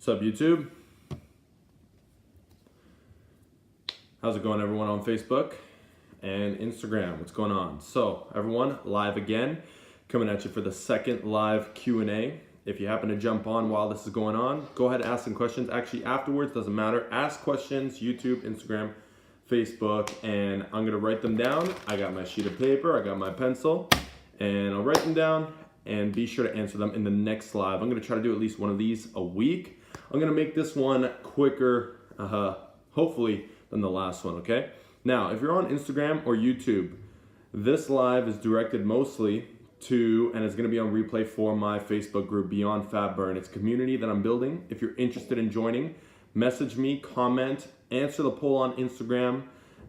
What's up, YouTube? How's it going, everyone on Facebook and Instagram? What's going on? So, everyone, live again, coming at you for the second live Q&A. If you happen to jump on while this is going on, go ahead and ask some questions. Actually, afterwards, doesn't matter. Ask questions, YouTube, Instagram, Facebook, and I'm gonna write them down. I got my sheet of paper, I got my pencil, and I'll write them down and be sure to answer them in the next live. I'm gonna try to do at least one of these a week. I'm gonna make this one quicker, hopefully, than the last one, okay? Now, if you're on Instagram or YouTube, this live is directed mostly to, and it's gonna be on replay for my Facebook group, Beyond Fat Burn. It's a community that I'm building. If you're interested in joining, message me, comment, answer the poll on Instagram,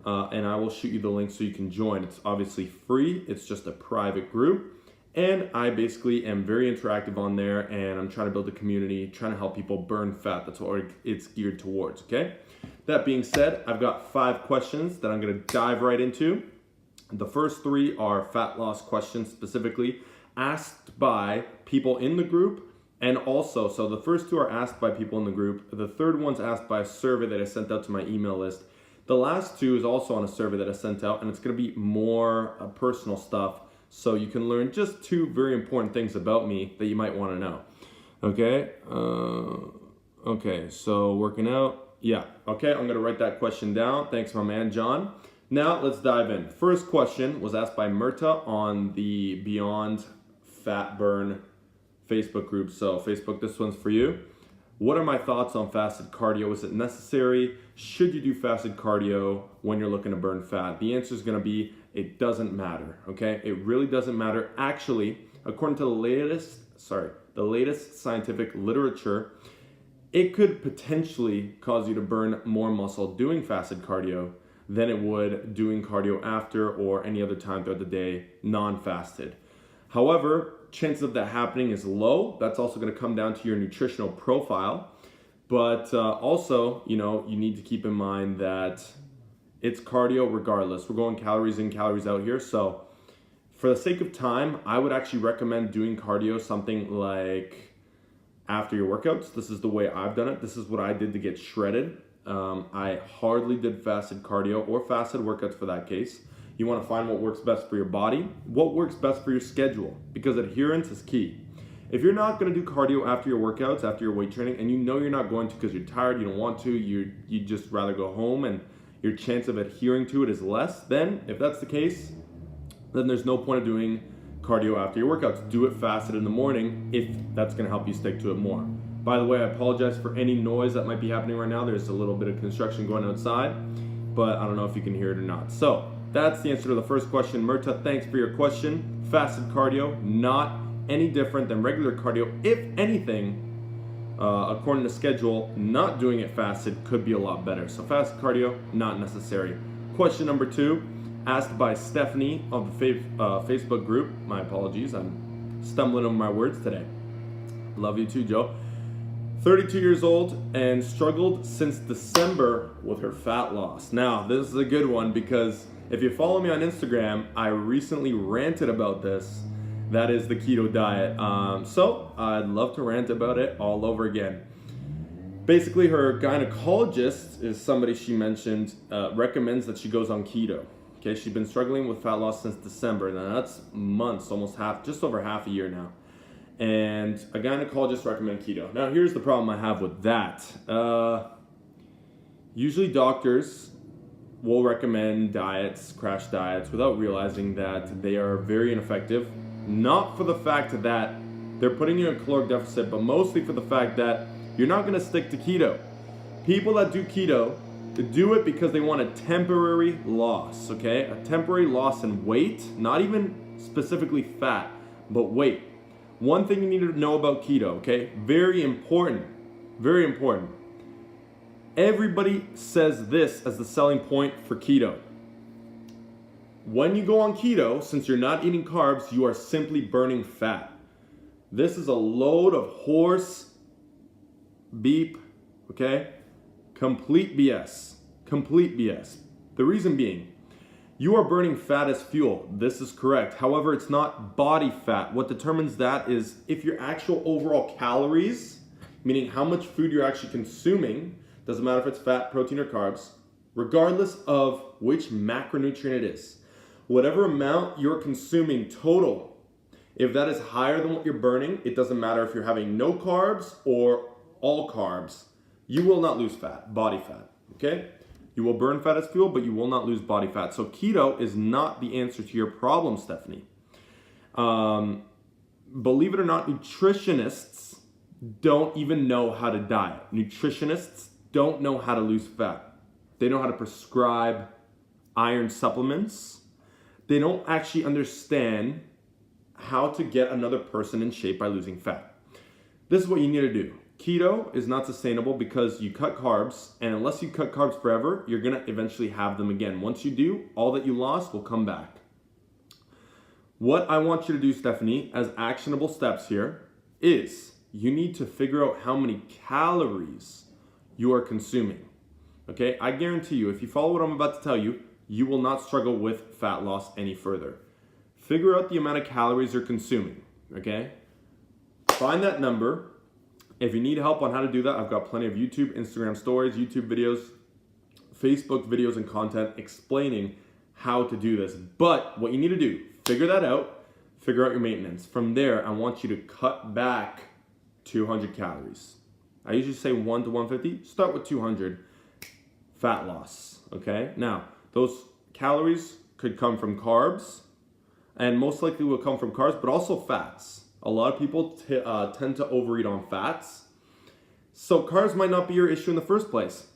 and I will shoot you the link so you can join. It's obviously free. It's just a private group. And I basically am very interactive on there, and I'm trying to build a community, trying to help people burn fat. That's what it's geared towards, okay? That being said, I've got 5 questions that I'm gonna dive right into. The first 3 are fat loss questions, specifically asked by people in the group, and also, so the first 2 are asked by people in the group. The third one's asked by a survey that I sent out to my email list. The last 2 is also on a survey that I sent out, and it's gonna be more personal stuff, so you can learn just 2 very important things about me that you might wanna know. Okay, okay, so working out, yeah, okay, I'm gonna write that question down. Thanks, my man, John. Now, let's dive in. First question was asked by Myrta on the Beyond Fat Burn Facebook group. So, Facebook, this one's for you. What are my thoughts on fasted cardio? Is it necessary? Should you do fasted cardio when you're looking to burn fat? The answer is gonna be, it doesn't matter, okay? It really doesn't matter. Actually, according to the latest scientific literature, it could potentially cause you to burn more muscle doing fasted cardio than it would doing cardio after or any other time throughout the day, non-fasted. However, chances of that happening is low. That's also gonna come down to your nutritional profile. But also, you need to keep in mind that it's cardio regardless. We're going calories in, calories out here. So for the sake of time, I would actually recommend doing cardio something like after your workouts. This is the way I've done it. This is what I did to get shredded. I hardly did fasted cardio or fasted workouts for that case. You want to find what works best for your body, what works best for your schedule, because adherence is key. If you're not going to do cardio after your workouts, after your weight training, and you know you're not going to because you're tired, you don't want to, you'd just rather go home and your chance of adhering to it is less, then if that's the case, then there's no point of doing cardio after your workouts. Do it fasted in the morning if that's going to help you stick to it more. By the way, I apologize for any noise that might be happening right now. There's a little bit of construction going outside, but I don't know if you can hear it or not. So that's the answer to the first question. Myrta, thanks for your question. Fasted cardio, not any different than regular cardio. If anything, according to schedule, not doing it fasted could be a lot better. So fasted cardio, not necessary. Question number 2, asked by Stephanie of the Facebook group. My apologies, I'm stumbling over my words today. Love you too, Joe. 32 years old and struggled since December with her fat loss. Now, this is a good one because if you follow me on Instagram, I recently ranted about this. That is the keto diet. So I'd love to rant about it all over again. Basically, her gynecologist is somebody she mentioned, recommends that she goes on keto. Okay, she's been struggling with fat loss since December. Now that's months, just over half a year now. And a gynecologist recommended keto. Now here's the problem I have with that. Usually doctors will recommend diets, crash diets, without realizing that they are very ineffective. Not for the fact that they're putting you in a caloric deficit, but mostly for the fact that you're not gonna stick to keto. People that do keto, they do it because they want a temporary loss, okay? A temporary loss in weight, not even specifically fat, but weight. One thing you need to know about keto, okay? Very important, very important. Everybody says this as the selling point for keto. When you go on keto, since you're not eating carbs, you are simply burning fat. This is a load of horse beep, okay? Complete BS, complete BS. The reason being, you are burning fat as fuel. This is correct. However, it's not body fat. What determines that is if your actual overall calories meaning how much food you're actually consuming, doesn't matter if it's fat, protein, or carbs, regardless of which macronutrient it is. Whatever amount you're consuming total, if that is higher than what you're burning, it doesn't matter if you're having no carbs or all carbs, you will not lose fat, body fat, okay? You will burn fat as fuel, but you will not lose body fat. So keto is not the answer to your problem, Stephanie. Believe it or not, nutritionists don't even know how to diet. Nutritionists don't know how to lose fat. They know how to prescribe iron supplements. They don't actually understand how to get another person in shape by losing fat. This is what you need to do. Keto is not sustainable because you cut carbs, and unless you cut carbs forever, you're gonna eventually have them again. Once you do, all that you lost will come back. What I want you to do, Stephanie, as actionable steps here is you need to figure out how many calories you are consuming. Okay, I guarantee you, if you follow what I'm about to tell you, you will not struggle with fat loss any further. Figure out the amount of calories you're consuming, okay? Find that number. If you need help on how to do that, I've got plenty of YouTube, Instagram stories, YouTube videos, Facebook videos, and content explaining how to do this. But what you need to do, figure that out, figure out your maintenance. From there, I want you to cut back 200 calories. I usually say 1 to 150. Start with 200 fat loss, okay? Now, those calories could come from carbs, and most likely will come from carbs, but also fats. A lot of people tend to overeat on fats. So carbs might not be your issue in the first place.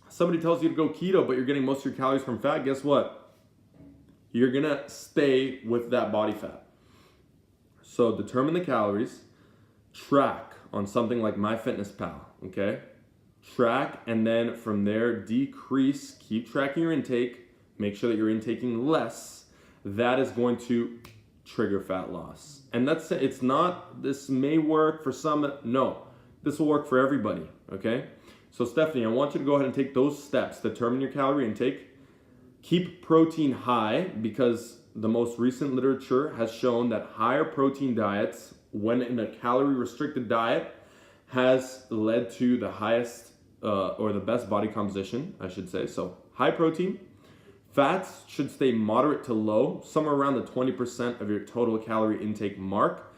Somebody tells you to go keto, but you're getting most of your calories from fat. Guess what? You're gonna stay with that body fat. So determine the calories, track on something like MyFitnessPal, okay? Track, and then from there, decrease, keep tracking your intake, make sure that you're intaking less. That is going to trigger fat loss. And that's it. It's not, this may work for some, no. This will work for everybody, okay? So Stephanie, I want you to go ahead and take those steps. Determine your calorie intake. Keep protein high, because the most recent literature has shown that higher protein diets, when in a calorie restricted diet, has led to the highest or the best body composition, I should say. So high protein. Fats should stay moderate to low, somewhere around the 20% of your total calorie intake mark.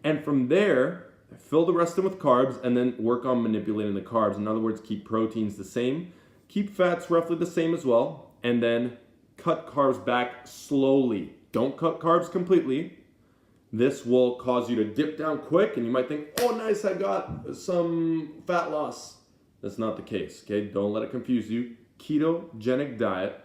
And from there, fill the rest in with carbs, and then work on manipulating the carbs. In other words, keep proteins the same, keep fats roughly the same as well, and then cut carbs back slowly. Don't cut carbs completely. This will cause you to dip down quick, and you might think, oh nice, I got some fat loss. That's not the case, okay? Don't let it confuse you. Ketogenic diet,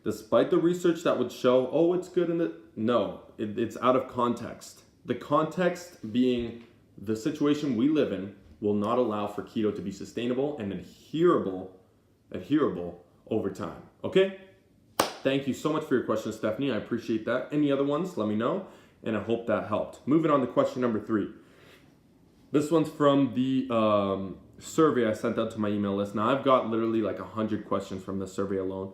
despite the research that would show, oh, it's good in the, no, it's out of context. The context being the situation we live in will not allow for keto to be sustainable and adherable over time, okay? Thank you so much for your question, Stephanie. I appreciate that. Any other ones, let me know, and I hope that helped. Moving on to question number 3. This one's from the survey I sent out to my email list. Now, I've got literally like 100 questions from this survey alone,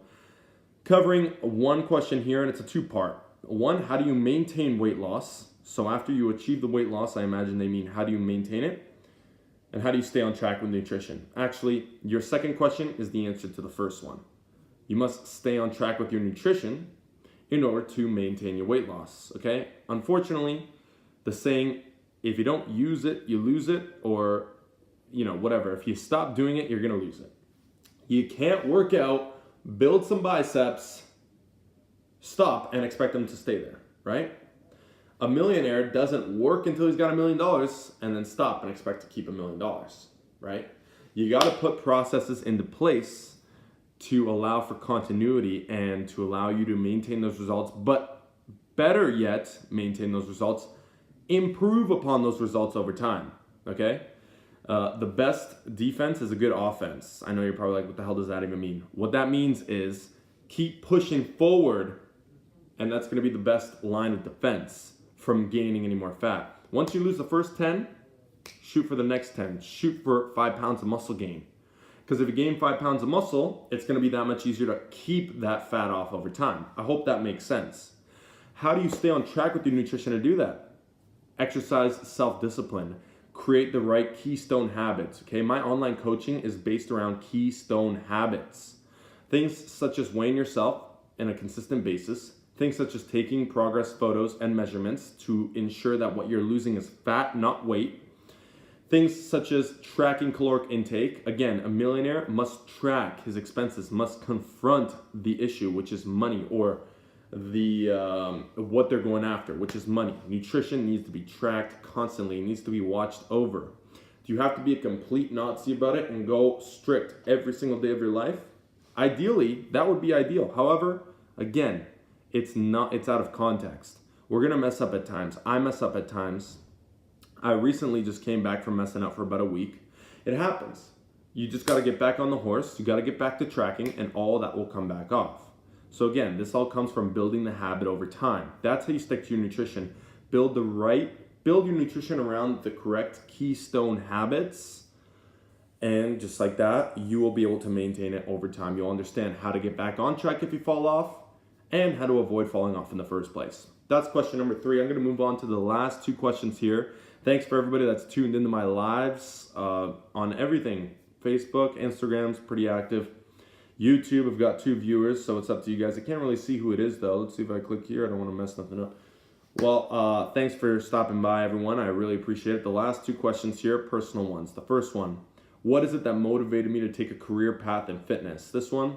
covering one question here, and it's a 2-part. One, how do you maintain weight loss? So after you achieve the weight loss, I imagine they mean how do you maintain it? And how do you stay on track with nutrition? Actually, your second question is the answer to the first one. You must stay on track with your nutrition in order to maintain your weight loss, okay? Unfortunately, the saying, if you don't use it, you lose it, or, you know, whatever. If you stop doing it, you're gonna lose it. You can't work out, build some biceps, stop, and expect them to stay there, right? A millionaire doesn't work until he's got $1 million and then stop and expect to keep $1 million, right? You gotta put processes into place to allow for continuity and to allow you to maintain those results, but better yet, maintain those results, improve upon those results over time, okay? The best defense is a good offense. I know you're probably like, what the hell does that even mean? What that means is keep pushing forward, and that's gonna be the best line of defense from gaining any more fat. Once you lose the first 10, shoot for the next 10. Shoot for 5 pounds of muscle gain. Because if you gain 5 pounds of muscle, it's gonna be that much easier to keep that fat off over time. I hope that makes sense. How do you stay on track with your nutrition to do that? Exercise, self-discipline. create the right keystone habits. Okay, my online coaching is based around keystone habits. Things such as weighing yourself on a consistent basis, things such as taking progress photos and measurements to ensure that what you're losing is fat, not weight. Things such as tracking caloric intake. Again, a millionaire must track his expenses, must confront the issue, which is money, or the what they're going after, which is money. Nutrition needs to be tracked constantly. It needs to be watched over. Do you have to be a complete Nazi about it and go strict every single day of your life? Ideally, that would be ideal. However, again, it's not. It's out of context. We're gonna mess up at times. I mess up at times. I recently just came back from messing up for about a week. It happens. You just got to get back on the horse. You got to get back to tracking, and all that will come back off. So again, this all comes from building the habit over time. That's how you stick to your nutrition. Build your nutrition around the correct keystone habits. And just like that, you will be able to maintain it over time. You'll understand how to get back on track if you fall off and how to avoid falling off in the first place. That's question number 3. I'm going to move on to the last 2 questions here. Thanks for everybody that's tuned into my lives on everything. Facebook, Instagram's pretty active. YouTube, I've got 2 viewers, so it's up to you guys. I can't really see who it is, though. Let's see if I click here. I don't want to mess nothing up. Well, thanks for stopping by, everyone. I really appreciate it. The last 2 questions here, personal ones. The first one, what is it that motivated me to take a career path in fitness? This one,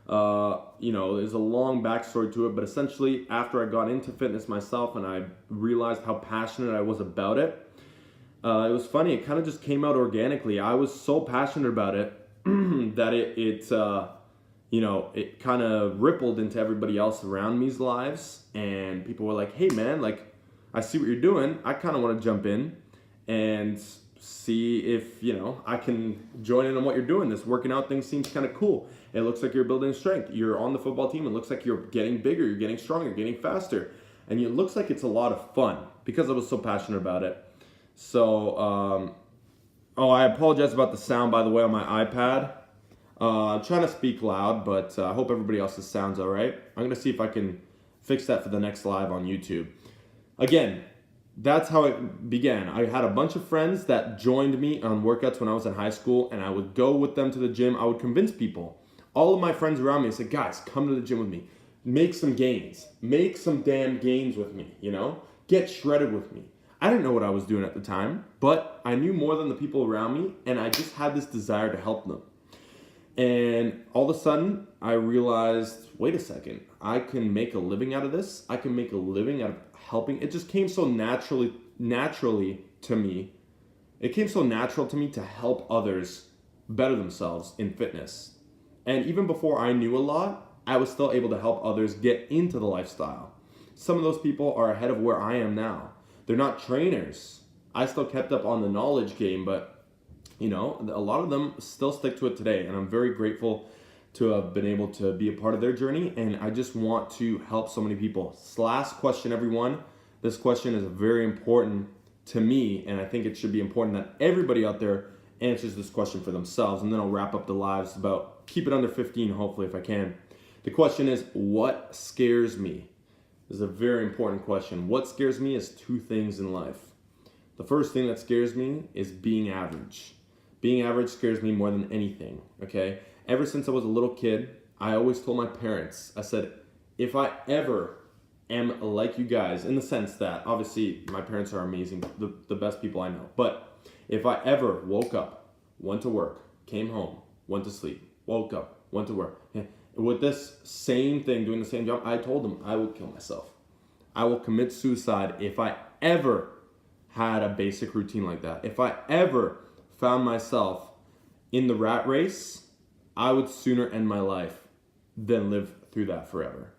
there's a long backstory to it, but essentially after I got into fitness myself and I realized how passionate I was about it, it was funny. It kind of just came out organically. I was so passionate about it that it kind of rippled into everybody else around me's lives, and people were like, hey man, like, I see what you're doing. I kind of want to jump in and see if, I can join in on what you're doing. This working out thing seems kind of cool. It looks like you're building strength. You're on the football team. It looks like you're getting bigger. You're getting stronger. You're getting faster. And it looks like it's a lot of fun because I was so passionate about it. So, I apologize about the sound, by the way, on my iPad. I'm trying to speak loud, but I hope everybody else's sound's all right. I'm going to see if I can fix that for the next live on YouTube. Again, that's how it began. I had a bunch of friends that joined me on workouts when I was in high school, and I would go with them to the gym. I would convince people. All of my friends around me said, guys, come to the gym with me. Make some gains. Make some damn gains with me, Get shredded with me. I didn't know what I was doing at the time, but I knew more than the people around me, and I just had this desire to help them. And all of a sudden, I realized, wait a second, I can make a living out of this. I can make a living out of helping. It just came so naturally to me. It came so natural to me to help others better themselves in fitness. And even before I knew a lot, I was still able to help others get into the lifestyle. Some of those people are ahead of where I am now. They're not trainers. I still kept up on the knowledge game, but a lot of them still stick to it today, and I'm very grateful to have been able to be a part of their journey, and I just want to help so many people. Last question, everyone. This question is very important to me, and I think it should be important that everybody out there answers this question for themselves, and then I'll wrap up the lives keep it under 15, hopefully, if I can. The question is, what scares me? This is a very important question. What scares me is 2 things in life. The first thing that scares me is being average. Being average scares me more than anything, okay? Ever since I was a little kid, I always told my parents, I said, if I ever am like you guys, in the sense that, obviously, my parents are amazing, the best people I know, but if I ever woke up, went to work, came home, went to sleep, woke up, went to work, with this same thing, doing the same job, I told them I would kill myself. I will commit suicide if I ever had a basic routine like that. If I ever found myself in the rat race, I would sooner end my life than live through that forever.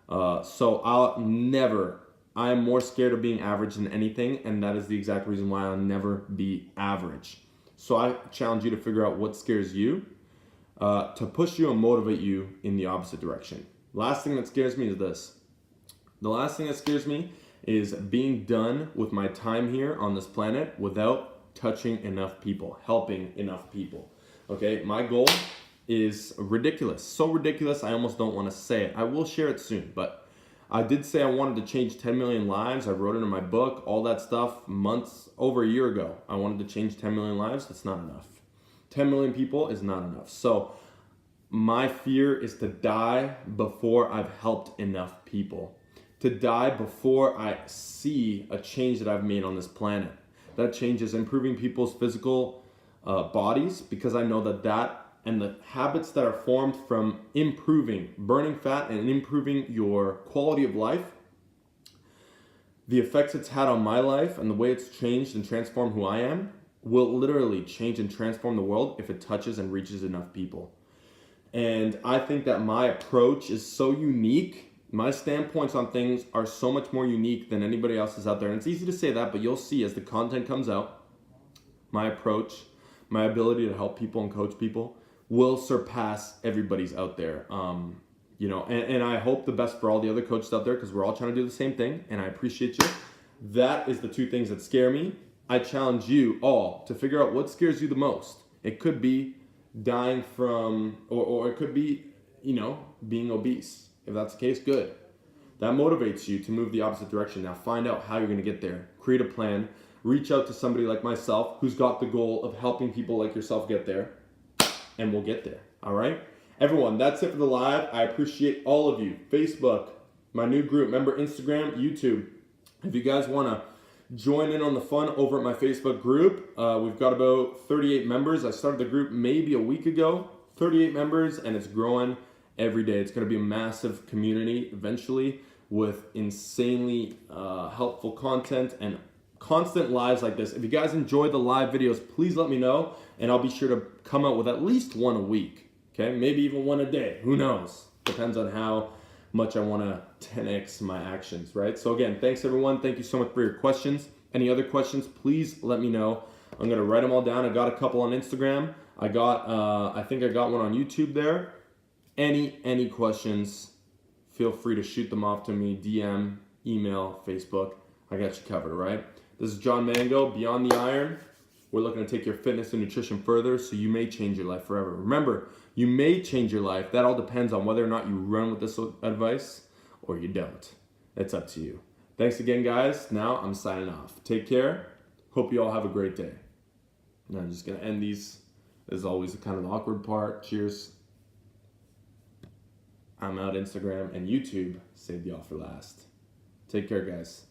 So I am more scared of being average than anything, and that is the exact reason why I'll never be average. So I challenge you to figure out what scares you, to push you and motivate you in the opposite direction. Last thing that scares me is this. The last thing that scares me is being done with my time here on this planet without touching enough people, helping enough people. Okay, my goal is ridiculous. So ridiculous, I almost don't want to say it. I will share it soon, but I did say I wanted to change 10 million lives. I wrote it in my book, all that stuff months, over a year ago. I wanted to change 10 million lives. That's not enough. 10 million people is not enough. So my fear is to die before I've helped enough people. To die before I see a change that I've made on this planet. That change is improving people's physical bodies, because I know that and the habits that are formed from improving, burning fat and improving your quality of life, the effects it's had on my life and the way it's changed and transformed who I am will literally change and transform the world if it touches and reaches enough people. And I think that my approach is so unique. My standpoints on things are so much more unique than anybody else's out there. And it's easy to say that, but you'll see as the content comes out, my approach, my ability to help people and coach people will surpass everybody's out there. And I hope the best for all the other coaches out there, because we're all trying to do the same thing, and I appreciate you. That is the two things that scare me. I challenge you all to figure out what scares you the most. It could be dying from, or it could be, being obese. If that's the case, good. That motivates you to move the opposite direction. Now find out how you're going to get there. Create a plan. Reach out to somebody like myself who's got the goal of helping people like yourself get there, and we'll get there. All right? Everyone, that's it for the live. I appreciate all of you. Facebook, my new group. Remember, Instagram, YouTube. If you guys want to join in on the fun over at my Facebook group, we've got about 38 members. I started the group maybe a week ago. 38 members, and it's growing every day. It's going to be a massive community eventually with insanely helpful content and constant lives like this. If you guys enjoy the live videos, please let me know, and I'll be sure to come out with at least one a week. Okay, maybe even one a day. Who knows? Depends on how much I want to 10x my actions, right? So again, thanks everyone. Thank you so much for your questions. Any other questions, please let me know. I'm going to write them all down. I got a couple on Instagram. I think I got one on YouTube there. Any questions, feel free to shoot them off to me, DM, email, Facebook. I got you covered, right? This is John Mango, Beyond the Iron. We're looking to take your fitness and nutrition further so you may change your life forever. Remember, you may change your life. That all depends on whether or not you run with this advice or you don't. It's up to you. Thanks again, guys. Now I'm signing off. Take care. Hope you all have a great day. And I'm just going to end these. This is always the kind of awkward part. Cheers. I'm out. Instagram and YouTube. Saved y'all for last. Take care, guys.